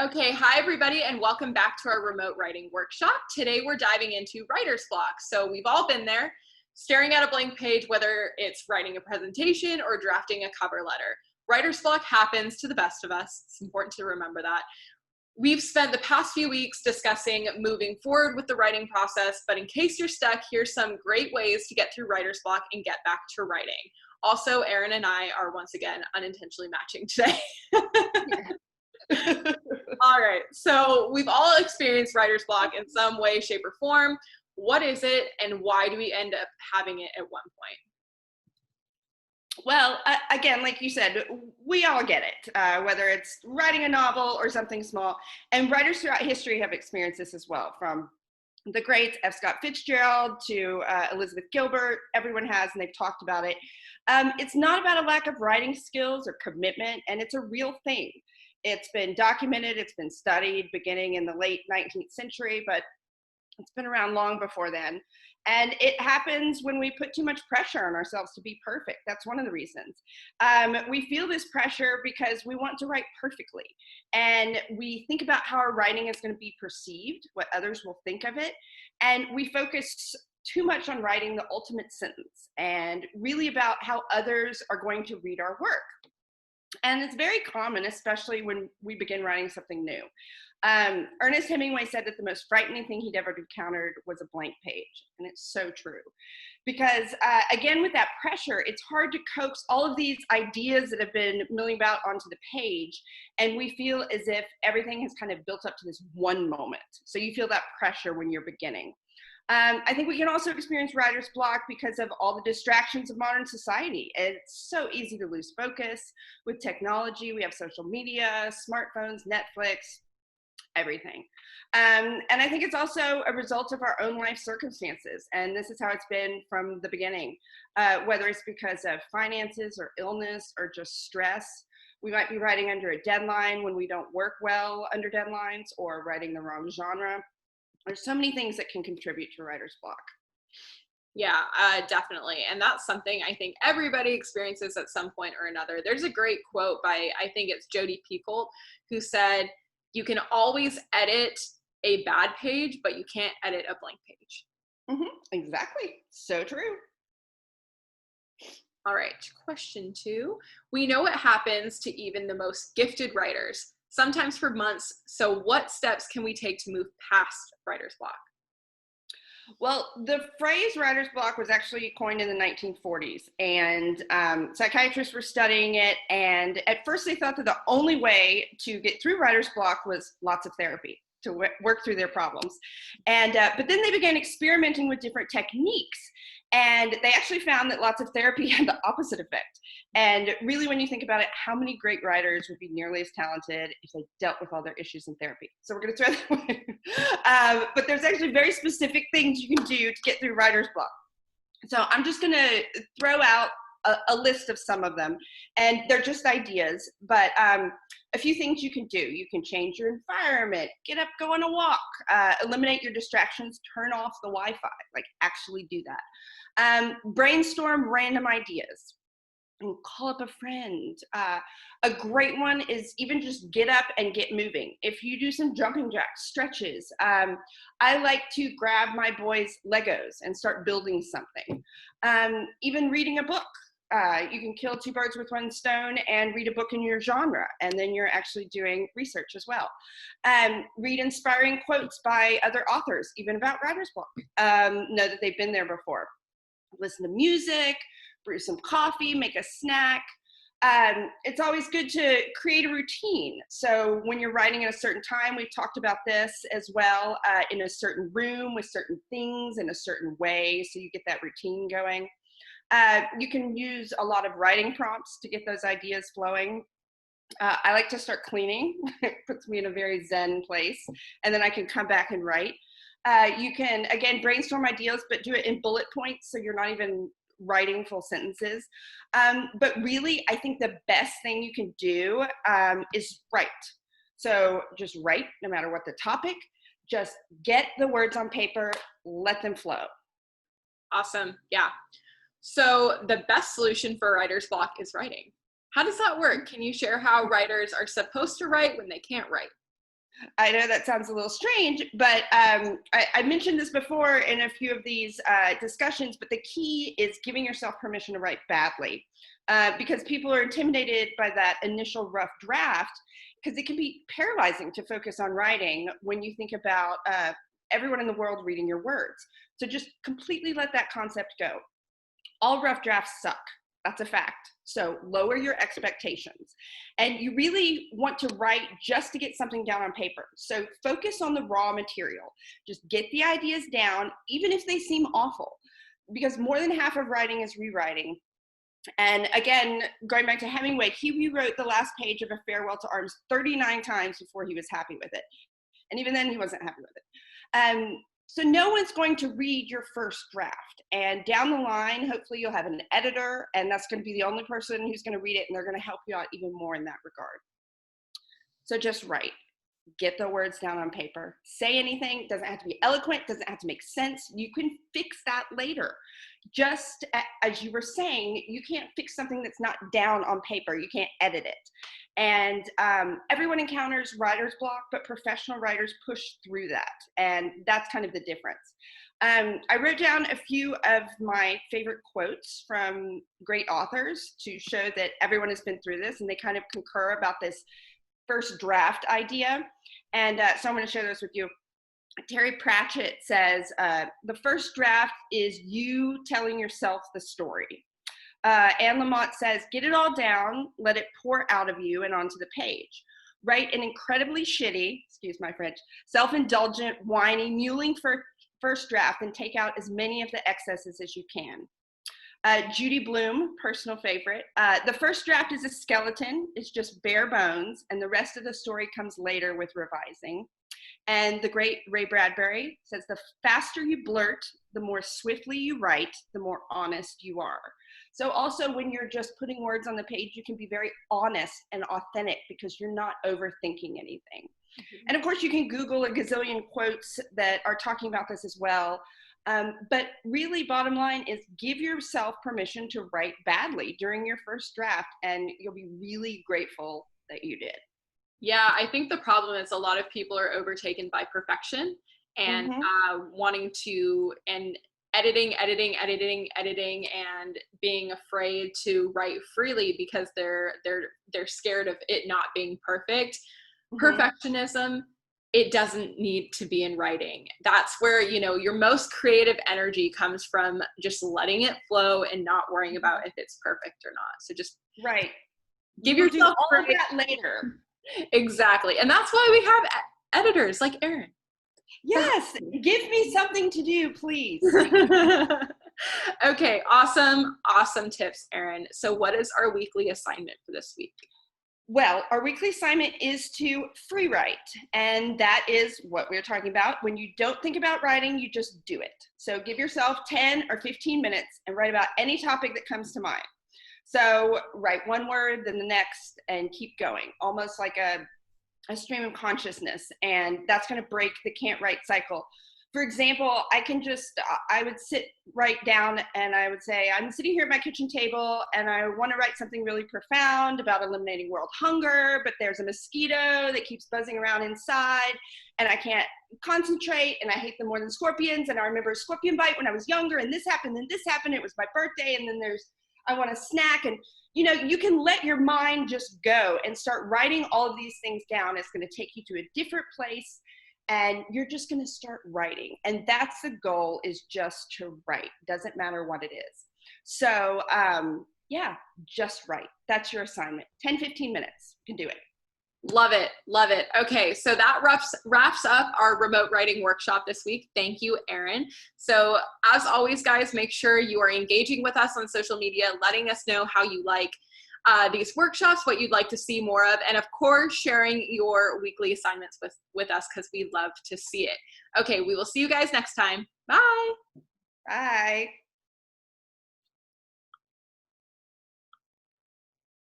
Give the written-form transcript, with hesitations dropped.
Okay, hi everybody, and welcome back to our remote writing workshop. Today we're diving into writer's block. So we've all been there, staring at a blank page, whether it's writing a presentation or drafting a cover letter. Writer's block happens to the best of us. It's important to remember that. We've spent the past few weeks discussing moving forward with the writing process, but in case you're stuck, here's some great ways to get through writer's block and get back to writing. Also, Erin and I are once again unintentionally matching today. All right, so we've all experienced writer's block in some way, shape, or form. What is it, and why do we end up having it at one point? Well, again, like you said, we all get it, whether it's writing a novel or something small. And writers throughout history have experienced this as well, from the greats, F. Scott Fitzgerald to Elizabeth Gilbert. Everyone has, and they've talked about it. It's not about a lack of writing skills or commitment, and it's a real thing. It's been documented, it's been studied beginning in the late 19th century, but it's been around long before then. And it happens when we put too much pressure on ourselves to be perfect. That's one of the reasons. We feel this pressure because we want to write perfectly. And we think about how our writing is going to be perceived, what others will think of it. And we focus too much on writing the ultimate sentence and really about how others are going to read our work. And it's very common, especially when we begin writing something new. Ernest Hemingway said that the most frightening thing he'd ever encountered was a blank page. And it's so true. Because again, with that pressure, it's hard to coax all of these ideas that have been milling about onto the page. And we feel as if everything has kind of built up to this one moment. So you feel that pressure when you're beginning. I think we can also experience writer's block because of all the distractions of modern society. It's so easy to lose focus with technology. We have social media, smartphones, Netflix, everything. And I think it's also a result of our own life circumstances. And this is how it's been from the beginning, whether it's because of finances or illness or just stress. We might be writing under a deadline when we don't work well under deadlines, or writing the wrong genre. There's so many things that can contribute to writer's block. Yeah, definitely. And that's something I think everybody experiences at some point or another. There's a great quote by, I think it's Jodi Picoult, who said, "You can always edit a bad page, but you can't edit a blank page." Exactly. So true. All right, question 2. We know what happens to even the most gifted writers, sometimes for months. So what steps can we take to move past writer's block? Well, the phrase writer's block was actually coined in the 1940s, and psychiatrists were studying it. And at first, they thought that the only way to get through writer's block was lots of therapy to work through their problems. And but then they began experimenting with different techniques, and they actually found that lots of therapy had the opposite effect. And really, when you think about it, how many great writers would be nearly as talented if they dealt with all their issues in therapy? So we're going to throw that away. But there's actually very specific things you can do to get through writer's block. So I'm just going to throw out a list of some of them, and they're just ideas, but a few things you can do. You can change your environment, get up, go on a walk, eliminate your distractions, turn off the Wi-Fi, like actually do that. Brainstorm random ideas and call up a friend. A great one is even just get up and get moving. If you do some jumping jacks, stretches, I like to grab my boys' Legos and start building something. Even reading a book. You can kill two birds with one stone and read a book in your genre, and then you're actually doing research as well. Read inspiring quotes by other authors, even about writer's block. Know that they've been there before. Listen to music, brew some coffee, make a snack. It's always good to create a routine. So when you're writing at a certain time, we've talked about this as well, in a certain room with certain things in a certain way, so you get that routine going. You can use a lot of writing prompts to get those ideas flowing. I like to start cleaning. It puts me in a very zen place, and then I can come back and write. You can, again, brainstorm ideas, but do it in bullet points, so you're not even writing full sentences. But really, I think the best thing you can do is write. So just write, no matter what the topic. Just get the words on paper, let them flow. Awesome. Yeah. So the best solution for writer's block is writing. How does that work? Can you share how writers are supposed to write when they can't write? I know that sounds a little strange, but I mentioned this before in a few of these discussions, but the key is giving yourself permission to write badly, because people are intimidated by that initial rough draft, because it can be paralyzing to focus on writing when you think about everyone in the world reading your words. So just completely let that concept go. All rough drafts suck. That's a fact. So lower your expectations. And you really want to write just to get something down on paper. So focus on the raw material. Just get the ideas down, even if they seem awful, because more than half of writing is rewriting. And again, going back to Hemingway, he rewrote the last page of A Farewell to Arms 39 times before he was happy with it. And even then, he wasn't happy with it. So no one's going to read your first draft. And down the line, hopefully you'll have an editor, and that's going to be the only person who's going to read it, and they're going to help you out even more in that regard. So just write. Get the words down on paper. Say anything. Doesn't have to be eloquent. Doesn't have to make sense. You can fix that later. Just as you were saying, you can't fix something that's not down on paper. You can't edit it. And everyone encounters writer's block, but professional writers push through that. And that's kind of the difference. I wrote down a few of my favorite quotes from great authors to show that everyone has been through this, and they kind of concur about this first draft idea. And so I'm going to share this with you. Terry Pratchett says, the first draft is you telling yourself the story. Anne Lamott says, get it all down, let it pour out of you and onto the page. Write an incredibly shitty, excuse my French, self-indulgent, whiny, mewling first draft and take out as many of the excesses as you can. Judy Blume, personal favorite. The first draft is a skeleton. It's just bare bones, and the rest of the story comes later with revising. And the great Ray Bradbury says, the faster you blurt, the more swiftly you write, the more honest you are. So also when you're just putting words on the page, you can be very honest and authentic because you're not overthinking anything. Mm-hmm. And of course you can Google a gazillion quotes that are talking about this as well. But really bottom line is give yourself permission to write badly during your first draft, and you'll be really grateful that you did. Yeah, I think the problem is a lot of people are overtaken by perfection and wanting to, and editing, and being afraid to write freely because they're scared of it not being perfect. Perfectionism, it doesn't need to be in writing. That's where, you know, your most creative energy comes from, just letting it flow and not worrying about if it's perfect or not. So just give yourself all of that later. Exactly. And that's why we have editors like Erin. Yes. Give me something to do, please. Okay. Awesome tips, Erin. So what is our weekly assignment for this week? Well, our weekly assignment is to free write. And that is what we're talking about. When you don't think about writing, you just do it. So give yourself 10 or 15 minutes and write about any topic that comes to mind. So write one word, then the next, and keep going, almost like a stream of consciousness. And that's going to break the can't write cycle. For example, I would write down and I would say, I'm sitting here at my kitchen table and I want to write something really profound about eliminating world hunger, but there's a mosquito that keeps buzzing around inside and I can't concentrate and I hate them more than scorpions. And I remember a scorpion bite when I was younger and this happened and this happened. It was my birthday. And then I want a snack. And, you know, you can let your mind just go and start writing all of these things down. It's going to take you to a different place. And you're just going to start writing. And that's the goal, is just to write. Doesn't matter what it is. So, yeah, just write. That's your assignment. 10, 15 minutes. You can do it. Love it. Love it. Okay. So that wraps up our remote writing workshop this week. Thank you, Erin. So as always, guys, make sure you are engaging with us on social media, letting us know how you like these workshops, what you'd like to see more of, and of course, sharing your weekly assignments with us because we love to see it. Okay, we will see you guys next time. Bye. Bye.